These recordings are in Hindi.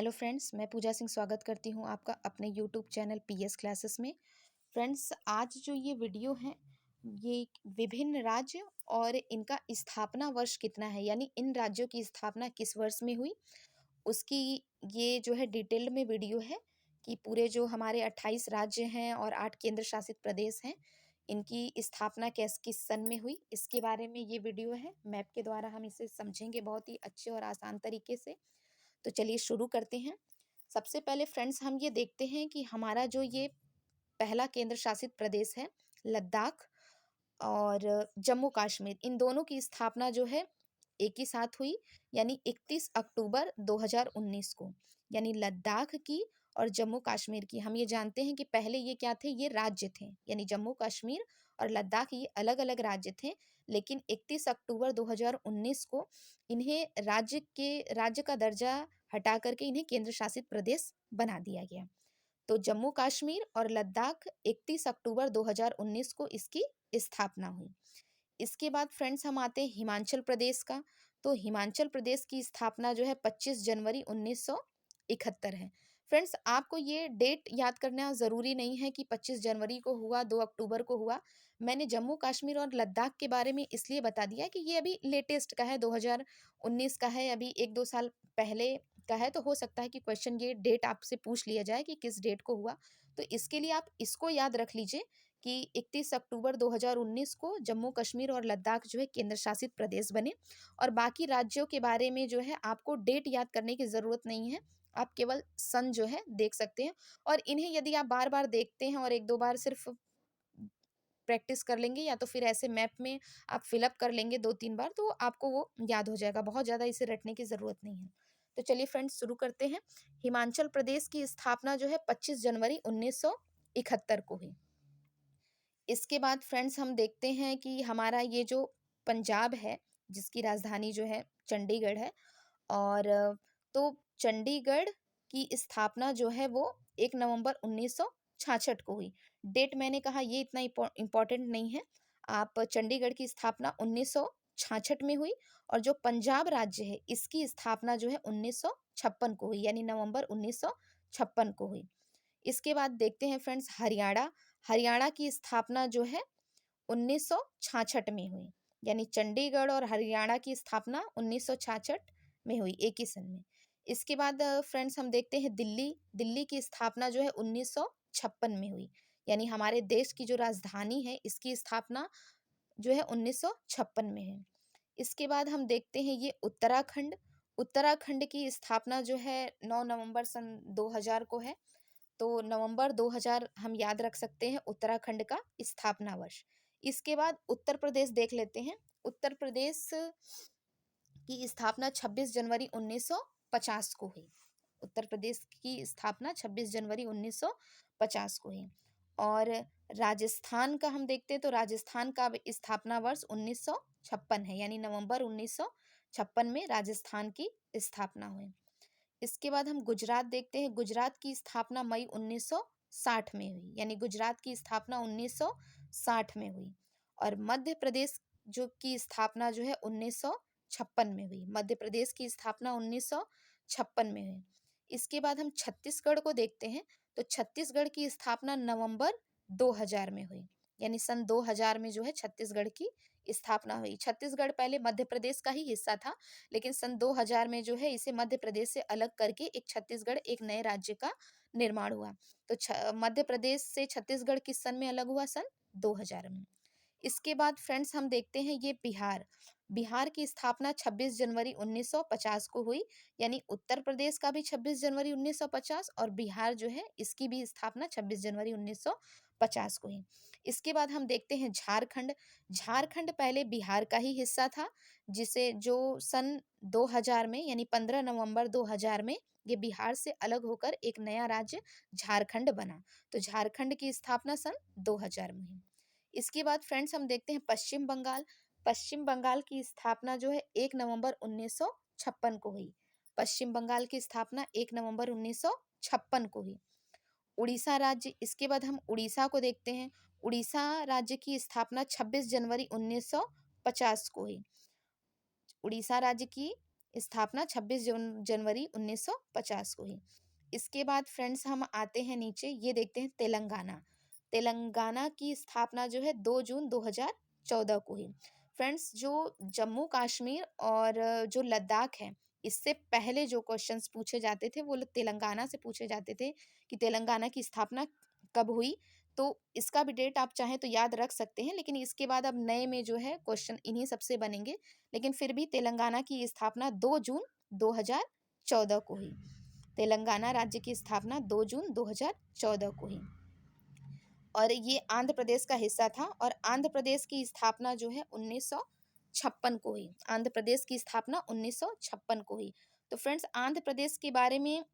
हेलो फ्रेंड्स, मैं पूजा सिंह स्वागत करती हूँ आपका अपने यूट्यूब चैनल पीएस क्लासेस में। फ्रेंड्स, आज जो ये वीडियो है ये विभिन्न राज्य और इनका स्थापना वर्ष कितना है, यानी इन राज्यों की स्थापना किस वर्ष में हुई, उसकी ये जो है डिटेल में वीडियो है कि पूरे जो हमारे 28 राज्य हैं और 8 केंद्र शासित प्रदेश हैं, इनकी स्थापना किस सन में हुई, इसके बारे में ये वीडियो है। मैप के द्वारा हम इसे समझेंगे बहुत ही अच्छे और आसान तरीके से। तो चलिए शुरू करते हैं। सबसे पहले फ्रेंड्स हम ये देखते हैं कि हमारा जो ये पहला केंद्र शासित प्रदेश है लद्दाख और जम्मू कश्मीर, इन दोनों की स्थापना जो है एक ही साथ हुई, यानी 31 अक्टूबर 2019 को। यानी लद्दाख की और जम्मू कश्मीर की, हम ये जानते हैं कि पहले ये क्या थे, ये राज्य थे, यानी जम्मू कश्मीर और लद्दाख ये अलग अलग राज्य थे। लेकिन 31 अक्टूबर 2019 को इन्हें राज्य का दर्जा हटा करके इन्हें केंद्र शासित प्रदेश बना दिया गया। तो जम्मू कश्मीर और लद्दाख 31 अक्टूबर 2019 को इसकी स्थापना हुई। इसके बाद फ्रेंड्स हम आते हैं हिमाचल प्रदेश का। तो हिमाचल प्रदेश की स्थापना जो है 25 जनवरी 1971 है। फ्रेंड्स, आपको ये डेट याद करना ज़रूरी नहीं है कि 25 जनवरी को हुआ, 2 अक्टूबर को हुआ। मैंने जम्मू कश्मीर और लद्दाख के बारे में इसलिए बता दिया कि ये अभी लेटेस्ट का है, 2019 का है, अभी 1-2 साल पहले का है। तो हो सकता है कि क्वेश्चन ये डेट आपसे पूछ लिया जाए कि किस डेट को हुआ। तो इसके लिए आप इसको याद रख लीजिए कि 31 अक्टूबर 2019 को जम्मू कश्मीर और लद्दाख जो है केंद्र शासित प्रदेश बने। और बाकी राज्यों के बारे में जो है आपको डेट याद करने की ज़रूरत नहीं है, आप केवल सन जो है देख सकते हैं। और इन्हें यदि आप बार बार देखते हैं और 1-2 बार सिर्फ प्रैक्टिस कर लेंगे या तो फिर ऐसे मैप में आप फिलअप कर लेंगे 2-3 बार, तो आपको वो याद हो जाएगा। बहुत ज़्यादा इसे रटने की ज़रूरत नहीं है। तो चलिए फ्रेंड्स शुरू करते हैं। हिमाचल प्रदेश की स्थापना जो है 25 जनवरी 1971 को हुई। इसके बाद फ्रेंड्स हम देखते हैं कि हमारा ये जो पंजाब है, जिसकी राजधानी जो है चंडीगढ़ है, और तो चंडीगढ़ की स्थापना जो है वो 1 नवंबर 1966 को हुई। डेट मैंने कहा ये इतना इम्पोर्टेंट नहीं है। आप चंडीगढ़ की स्थापना 1966 में हुई, और जो पंजाब राज्य है इसकी स्थापना जो है 1956 को हुई, यानी नवंबर 1956 को हुई। इसके बाद देखते हैं फ्रेंड्स हरियाणा। हरियाणा की स्थापना जो है 1966 में हुई, यानी चंडीगढ़ और हरियाणा की स्थापना 1966 में हुई, एक ही सन में। इसके बाद फ्रेंड्स हम देखते हैं दिल्ली। दिल्ली की स्थापना जो है 1956 में हुई, यानी हमारे देश की जो राजधानी है इसकी स्थापना जो है 1956 में है। इसके बाद हम देखते हैं ये उत्तराखंड। उत्तराखंड की स्थापना जो है 9 नवंबर सन 2000 को है। तो नवंबर 2000 हम याद रख सकते हैं उत्तराखंड का स्थापना वर्ष। इसके बाद उत्तर प्रदेश देख लेते हैं। उत्तर प्रदेश की स्थापना 26 जनवरी 1950 को हुई। उत्तर प्रदेश की स्थापना 26 जनवरी 1950 को हुई। और राजस्थान का हम देखते हैं तो राजस्थान का स्थापना वर्ष 1956 है, यानी नवंबर 1956 में राजस्थान की स्थापना हुई। इसके बाद हम गुजरात देखते हैं। गुजरात की स्थापना मई 1960 में हुई, यानी गुजरात की स्थापना 1960 में हुई। और मध्य प्रदेश जो की स्थापना जो है 1956 में हुई। मध्य प्रदेश की स्थापना 1956 में हुई। इसके बाद हम छत्तीसगढ़ को देखते हैं। तो छत्तीसगढ़ की स्थापना नवंबर 2000 में हुई, यानी सन 2000 में जो है छत्तीसगढ़ की स्थापना हुई। छत्तीसगढ़ पहले मध्य प्रदेश का ही हिस्सा था, लेकिन सन 2000 में जो है इसे मध्य प्रदेश से अलग करके एक छत्तीसगढ़, एक नए राज्य का निर्माण हुआ। तो मध्य प्रदेश से छत्तीसगढ़ किस सन में अलग हुआ? सन 2000 में। इसके बाद फ्रेंड्स हम देखते हैं ये बिहार। बिहार की स्थापना 26 जनवरी 1950 को हुई, यानी उत्तर प्रदेश का भी 26 जनवरी 1950 और बिहार जो है इसकी भी स्थापना 26 जनवरी 1950 को हुई। इसके बाद हम देखते हैं झारखंड। झारखंड पहले बिहार का ही हिस्सा था, जिसे जो सन 2000 में, यानी 15 नवंबर 2000 में ये बिहार से अलग होकर एक नया राज्य झारखंड बना। तो झारखंड की स्थापना सन 2000 में हुई। इसके बाद फ्रेंड्स हम देखते हैं पश्चिम बंगाल। पश्चिम बंगाल की स्थापना जो है 1 नवंबर 1956 को हुई। पश्चिम बंगाल की स्थापना 1 नवंबर 1956 को हुई। उड़ीसा राज्य। इसके बाद हम उड़ीसा को देखते हैं। उड़ीसा राज्य की स्थापना 26 जनवरी 1950 को हुई। उड़ीसा राज्य की स्थापना 26 जनवरी 1950 को हुई। इसके बाद फ्रेंड्स हम आते हैं नीचे, ये देखते हैं तेलंगाना। तेलंगाना की स्थापना जो है 2 जून 2014 को हुई। फ्रेंड्स, जो जम्मू कश्मीर और जो लद्दाख है, इससे पहले जो क्वेश्चंस पूछे जाते थे वो तेलंगाना से पूछे जाते थे कि तेलंगाना की स्थापना कब हुई। तो इसका भी डेट आप चाहें तो याद रख सकते हैं, लेकिन इसके बाद अब नए में जो है क्वेश्चन इन्हीं सबसे बनेंगे। लेकिन फिर भी तेलंगाना की स्थापना 2 जून 2014 को हुई। तेलंगाना राज्य की स्थापना 2 जून 2014 को हुई और ये आंध्र प्रदेश का हिस्सा था। और आंध्र प्रदेश की स्थापना जो है 1956 को हुई। आंध्र प्रदेश की स्थापना 1956 को हुई। तो फ्रेंड्स, आंध्र प्रदेश के बारे में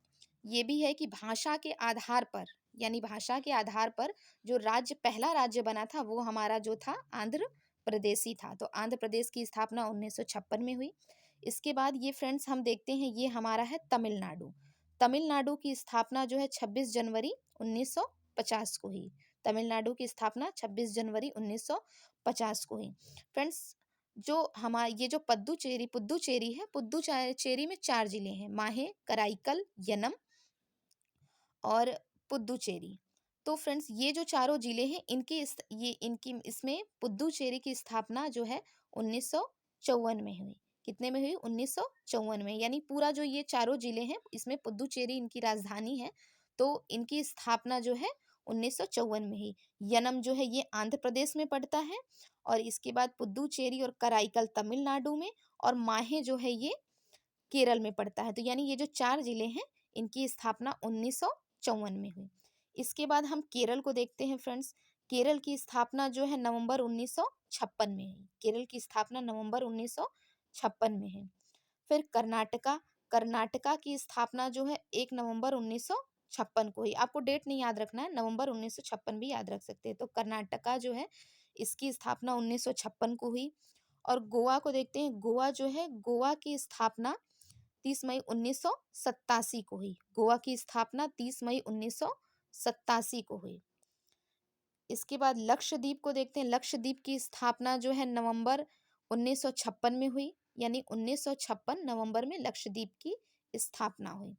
ये भी है कि भाषा के आधार पर, यानी भाषा के आधार पर जो राज्य, पहला राज्य बना था वो हमारा जो था आंध्र प्रदेश ही था। तो आंध्र प्रदेश की स्थापना 1956 में हुई। इसके बाद ये फ्रेंड्स हम देखते हैं, ये हमारा है तमिलनाडु। तमिलनाडु की स्थापना जो है 26 जनवरी 1950 को हुई। तमिलनाडु की स्थापना 26 जनवरी 1950 को हुई। फ्रेंड्स, जो हमारा ये जो पुद्दुचेरी है, पुद्दुचेरी में 4 जिले हैं, माहे, कराईकल, यनम और पुद्दुचेरी। तो फ्रेंड्स, ये जो चारों जिले हैं, इनकी इसमें पुद्दुचेरी की स्थापना जो है 1954 में हुई। कितने में हुई? 1954 में। यानी पूरा जो ये चारों जिले हैं, इसमें पुद्दुचेरी इनकी राजधानी है। तो इनकी स्थापना जो है 1954 में ही। यनम जो है ये आंध्र प्रदेश में पड़ता है, और इसके बाद पुद्दुचेरी और कराईकल तमिलनाडु में, और माहे जो है ये केरल में पड़ता है। तो यानी ये जो 4 जिले हैं, इनकी स्थापना 1954 में हुई। इसके बाद हम केरल को देखते हैं फ्रेंड्स। केरल की स्थापना जो है नवंबर 1956 में हुई। केरल की स्थापना नवंबर 1956 में है। फिर कर्नाटका। कर्नाटका की स्थापना जो है 1 नवंबर 1956 को हुई। आपको डेट नहीं याद रखना है, नवंबर 1956 भी याद रख सकते हैं। तो कर्नाटका जो है, इसकी स्थापना 1956 को हुई। और गोवा को देखते हैं। गोवा जो है, गोवा की स्थापना 30 मई 1987 को हुई। गोवा की स्थापना 30 मई 1987 को हुई। इसके बाद लक्षद्वीप को देखते हैं। लक्षद्वीप की स्थापना जो है नवंबर 1956 में हुई। यानी 1956 नवंबर में लक्षद्वीप की स्थापना हुई।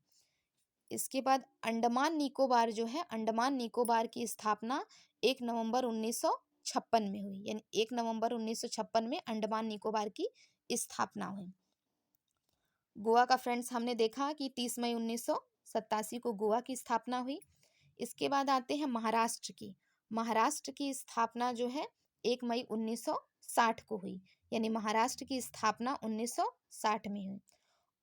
इसके बाद अंडमान निकोबार जो है, अंडमान निकोबार की स्थापना 1 नवंबर 1956 में हुई। यानी 1 नवंबर 1956 में अंडमान निकोबार की स्थापना हुई। गोवा का फ्रेंड्स हमने देखा कि 30 मई 1987 को गोवा की स्थापना हुई। इसके बाद आते हैं महाराष्ट्र की। महाराष्ट्र की स्थापना जो है 1 मई 1960 को हुई। यानी महाराष्ट्र की स्थापना 1960 में हुई।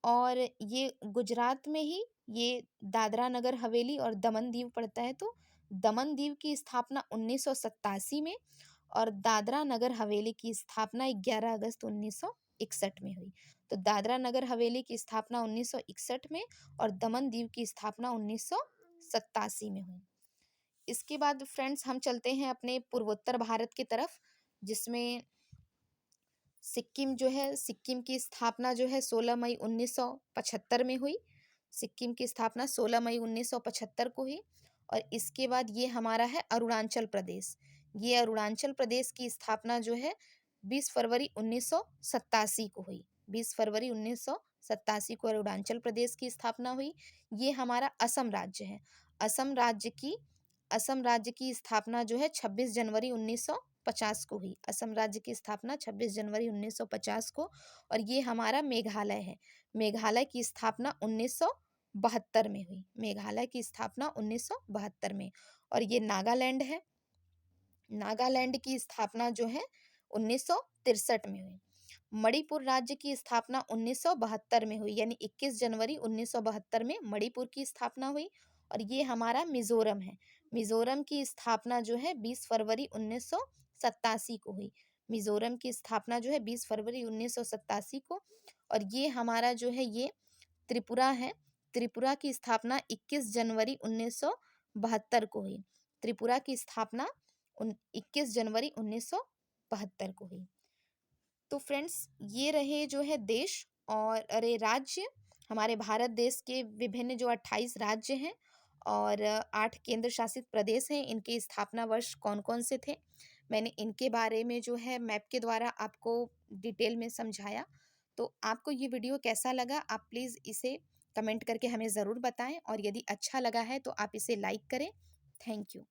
और ये गुजरात में ही ये दादरा नगर हवेली और दमन दीव पड़ता है। तो दमन दीव की स्थापना 1987 में, और दादरा नगर हवेली की स्थापना 11 अगस्त 1961 में हुई। तो दादरा नगर हवेली की स्थापना 1961 में, और दमन दीव की स्थापना 1987 में हुई। इसके बाद फ्रेंड्स हम चलते हैं अपने पूर्वोत्तर भारत की तरफ, जिसमें सिक्किम जो है, सिक्किम की स्थापना जो है 16 मई 1975 में हुई। सिक्किम की स्थापना 16 मई 1975 को हुई। और इसके बाद ये हमारा है अरुणाचल प्रदेश। ये अरुणाचल प्रदेश की स्थापना जो है 20 फरवरी 1987 को हुई। 20 फरवरी 1987 को अरुणाचल प्रदेश की स्थापना हुई। ये हमारा असम राज्य है। असम राज्य की स्थापना जो है 26 जनवरी 1950 को हुई। असम राज्य की स्थापना 26 जनवरी 1950 को। और ये हमारा मेघालय है। मेघालय की स्थापना 1972 में हुई। मेघालय की स्थापना 1972 में। और ये नागालैंड है। नागालैंड की स्थापना जो है 1963 में हुई। मणिपुर राज्य की स्थापना 1972 में हुई। यानी 21 जनवरी 1972 में मणिपुर की स्थापना हुई। और ये हमारा मिजोरम है। मिजोरम की स्थापना जो है 20 फरवरी 1987 को हुई। मिजोरम की स्थापना जो है 20 फरवरी 1987 को। और ये हमारा जो है ये त्रिपुरा है। त्रिपुरा की स्थापना 21 जनवरी 1972 को हुई। त्रिपुरा की स्थापना 21 जनवरी 1972 को हुई। तो फ्रेंड्स, ये रहे जो है देश और अरे राज्य, हमारे भारत देश के विभिन्न जो 28 राज्य हैं और 8 केंद्र शासित प्रदेश हैं, इनके स्थापना वर्ष कौन कौन से थे। मैंने इनके बारे में जो है मैप के द्वारा आपको डिटेल में समझाया। तो आपको ये वीडियो कैसा लगा? आप प्लीज़ इसे कमेंट करके हमें ज़रूर बताएँ और यदि अच्छा लगा है तो आप इसे लाइक करें। Thank you.